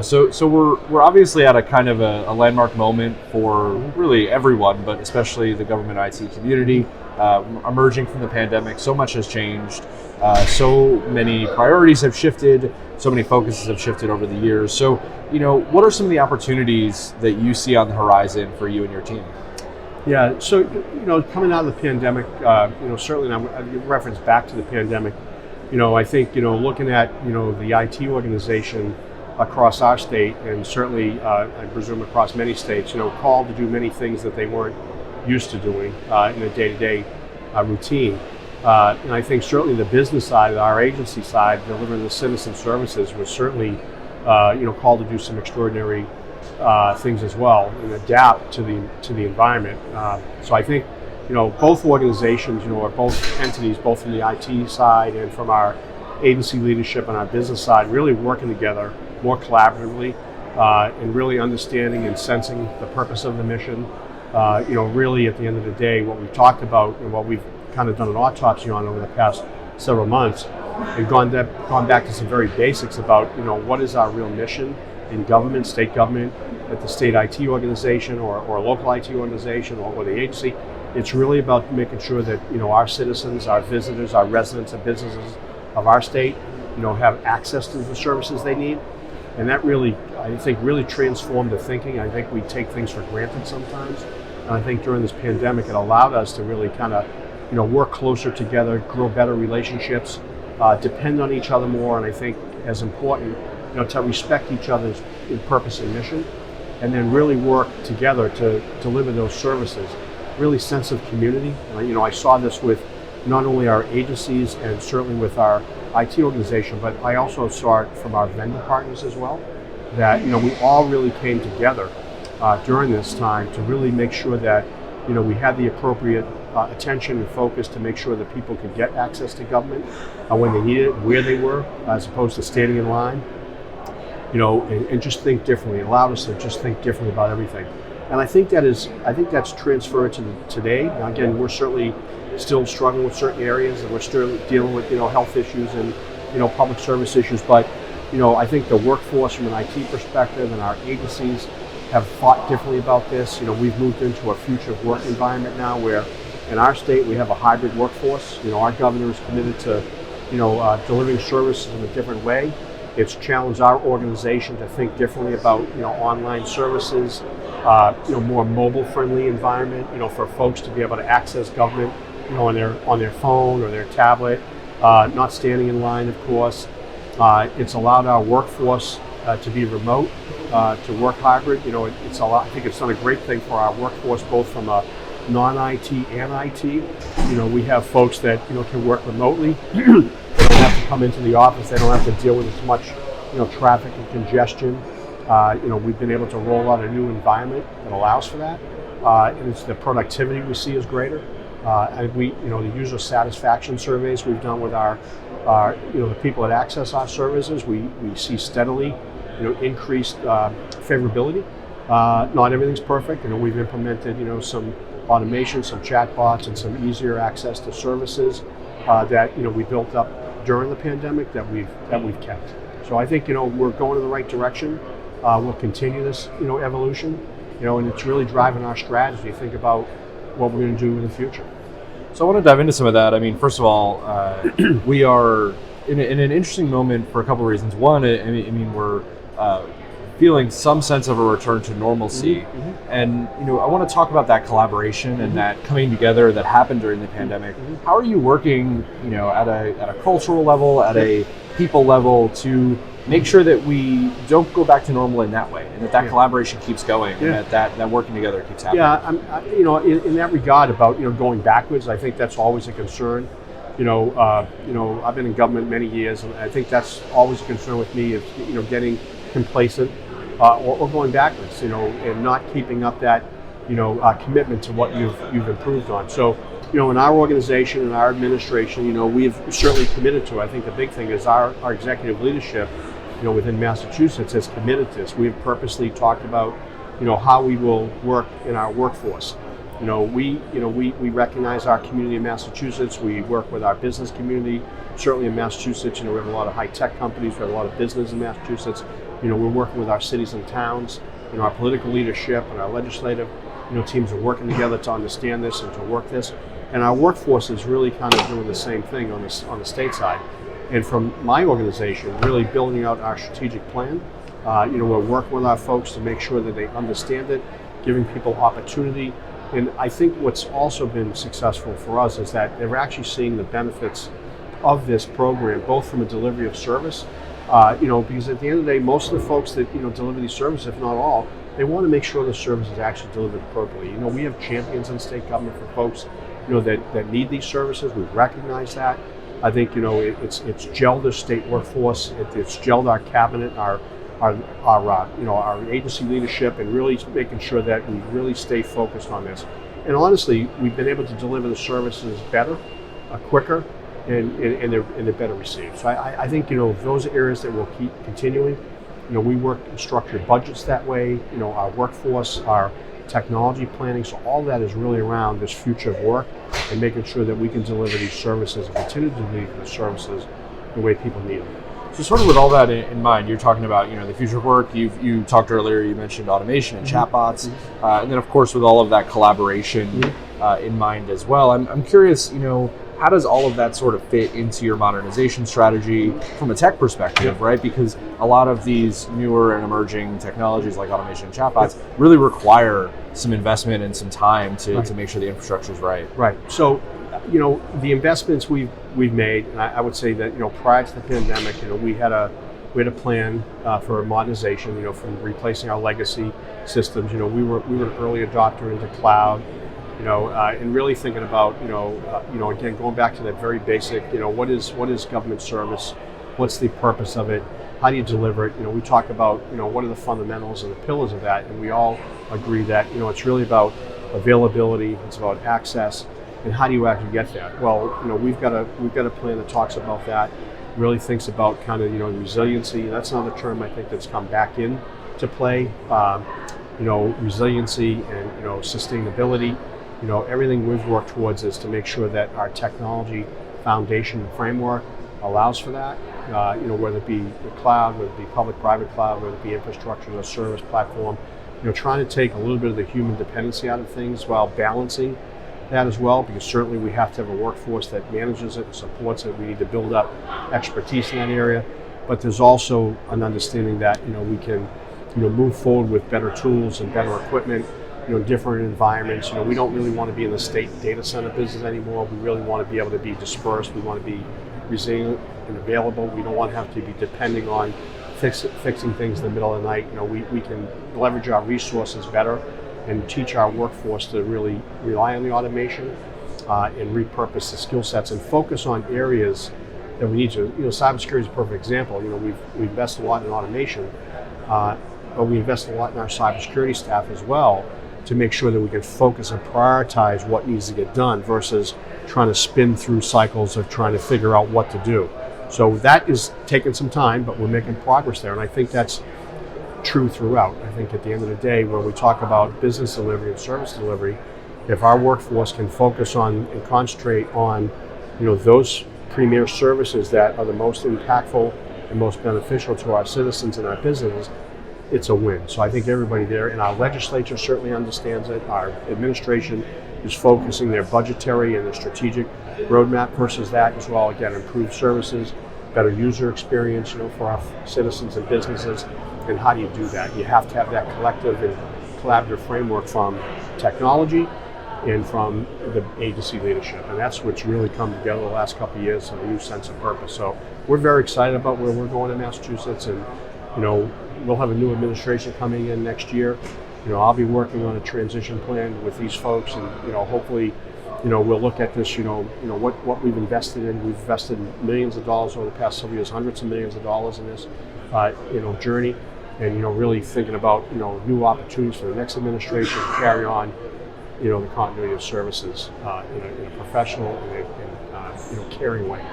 So we're obviously at a kind of a landmark moment for really everyone, but especially the government IT community. Emerging from the pandemic, so much has changed. So many priorities have shifted. So many focuses have shifted over the years. So, what are some of the opportunities that you see on the horizon for you and your team? Yeah, so coming out of the pandemic, certainly I reference back to the pandemic. I think looking at the IT organization across our state, and certainly I presume across many states, called to do many things that they weren't used to doing in a day-to-day routine. And I think certainly the business side, our agency side, delivering the citizen services, was certainly called to do some extraordinary things as well and adapt to the environment. So I think both organizations, or both entities, both from the IT side and from our agency leadership and our business side, really working together more collaboratively and really understanding and sensing the purpose of the mission. Really at the end of the day, what we've talked about and what we've kind of done an autopsy on over the past several months, and gone back to some very basics about what is our real mission in government, state government, at the state IT organization or local IT organization or the agency. It's really about making sure that our citizens, our visitors, our residents and businesses of our state have access to the services they need. And that really, I think, really transformed the thinking. I think we take things for granted sometimes. And I think during this pandemic, it allowed us to really kind of, work closer together, grow better relationships, depend on each other more. And I think as important, to respect each other's purpose and mission, and then really work together to deliver those services. Really sense of community. I saw this with not only our agencies and certainly with our IT organization, but I also saw it from our vendor partners as well, that we all really came together during this time to really make sure that we had the appropriate attention and focus to make sure that people could get access to government when they needed it, where they were, as opposed to standing in line, and just think differently. It allowed us to just think differently about everything. And I think that's transferred to today. Now, again, we're certainly still struggling with certain areas, and we're still dealing with health issues and public service issues. But I think the workforce from an IT perspective and our agencies have thought differently about this. We've moved into a future of work environment now, where in our state we have a hybrid workforce. Our governor is committed to delivering services in a different way. It's challenged our organization to think differently about online services, more mobile-friendly environment, for folks to be able to access government, on their phone or their tablet, not standing in line, of course. It's allowed our workforce to be remote, to work hybrid. It's a lot. I think it's done a great thing for our workforce, both from a non-IT and IT. We have folks that can work remotely. They don't have to come into the office. They don't have to deal with as much traffic and congestion. We've been able to roll out a new environment that allows for that, and it's the productivity we see is greater. And the user satisfaction surveys we've done with our the people that access our services, we see steadily increased favorability. Not everything's perfect. We've implemented some automation, some chatbots, and some easier access to services that we built up during the pandemic that we've kept. So I think we're going in the right direction. We'll continue this evolution, and it's really driving our strategy. Think about what we're going to do in the future. So I want to dive into some of that. I mean, first of all, we are in an interesting moment for a couple of reasons. One, we're feeling some sense of a return to normalcy, and I want to talk about that collaboration and that coming together that happened during the pandemic. How are you working, at a cultural level, at a people level, to make sure that we don't go back to normal in that way, and that collaboration keeps going, and that working together keeps happening? Yeah, in that regard about going backwards, I think that's always a concern. I've been in government many years, and I think that's always a concern with me is getting complacent or going backwards, and not keeping up that commitment to what you've improved on. So in our organization and our administration, we've certainly committed to it. I think the big thing is our executive leadership, within Massachusetts has committed to this. We've purposely talked about, how we will work in our workforce. We recognize our community in Massachusetts. We work with our business community. Certainly in Massachusetts, we have a lot of high-tech companies. We have a lot of business in Massachusetts. We're working with our cities and towns, our political leadership and our legislative, teams are working together to understand this and to work this. And our workforce is really kind of doing the same thing on the state side. And from my organization, really building out our strategic plan. We're working with our folks to make sure that they understand it, giving people opportunity. And I think what's also been successful for us is that they're actually seeing the benefits of this program, both from a delivery of service, because at the end of the day, most of the folks that deliver these services, if not all, they want to make sure the service is actually delivered appropriately. We have champions in state government for folks that need these services. We recognize that. I think it's gelled the state workforce. It's gelled our cabinet, our agency leadership, and really making sure that we really stay focused on this. And honestly, we've been able to deliver the services better, quicker, and they're better received. So I think those areas that we'll keep continuing. We work in structured budgets that way. Our workforce, our technology planning. So all that is really around this future of work and making sure that we can deliver these services and continue to deliver the services the way people need them. So sort of with all that in mind, you're talking about the future of work. You talked earlier. You mentioned automation and chatbots, and then of course with all of that collaboration in mind as well. I'm curious. How does all of that sort of fit into your modernization strategy from a tech perspective, right? Because a lot of these newer and emerging technologies like automation and chatbots really require some investment and some time to make sure the infrastructure is right. Right. So, the investments we've made, and I would say that prior to the pandemic, we had a plan for modernization. From replacing our legacy systems. We were an early adopter into cloud. And really thinking about, again, going back to that very basic, what is government service? What's the purpose of it? How do you deliver it? We talk about, what are the fundamentals and the pillars of that? And we all agree that, it's really about availability, it's about access, and how do you actually get there? Well, we've got a plan that talks about that, really thinks about kind of, resiliency. That's another term I think that's come back in to play, resiliency and, sustainability. Everything we've worked towards is to make sure that our technology foundation framework allows for that, whether it be the cloud, whether it be public-private cloud, whether it be infrastructure as a service platform, trying to take a little bit of the human dependency out of things while balancing that as well, because certainly we have to have a workforce that manages it and supports it. We need to build up expertise in that area, but there's also an understanding that, we can, move forward with better tools and better equipment, different environments. We don't really want to be in the state data center business anymore. We really want to be able to be dispersed. We want to be resilient and available. We don't want to have to be depending on fixing things in the middle of the night. We can leverage our resources better and teach our workforce to really rely on the automation and repurpose the skill sets and focus on areas that we need to. Cybersecurity is a perfect example. We invest a lot in automation, but we invest a lot in our cybersecurity staff as well, to make sure that we can focus and prioritize what needs to get done versus trying to spin through cycles of trying to figure out what to do. So that is taking some time, but we're making progress there. And I think that's true throughout. I think at the end of the day, when we talk about business delivery and service delivery, if our workforce can focus on and concentrate on, those premier services that are the most impactful and most beneficial to our citizens and our businesses, it's a win. So I think everybody there, and our legislature certainly understands it. Our administration is focusing their budgetary and their strategic roadmap versus that as well. Again, improved services, better user experience, for our citizens and businesses. And how do you do that? You have to have that collective and collaborative framework from technology and from the agency leadership. And that's what's really come together the last couple of years, a new sense of purpose. So we're very excited about where we're going in Massachusetts, and we'll have a new administration coming in next year. I'll be working on a transition plan with these folks, and hopefully, we'll look at this. What we've invested in. We've invested millions of dollars over the past several years, hundreds of millions of dollars in this, journey, and really thinking about new opportunities for the next administration to carry on, the continuity of services in a professional and caring way.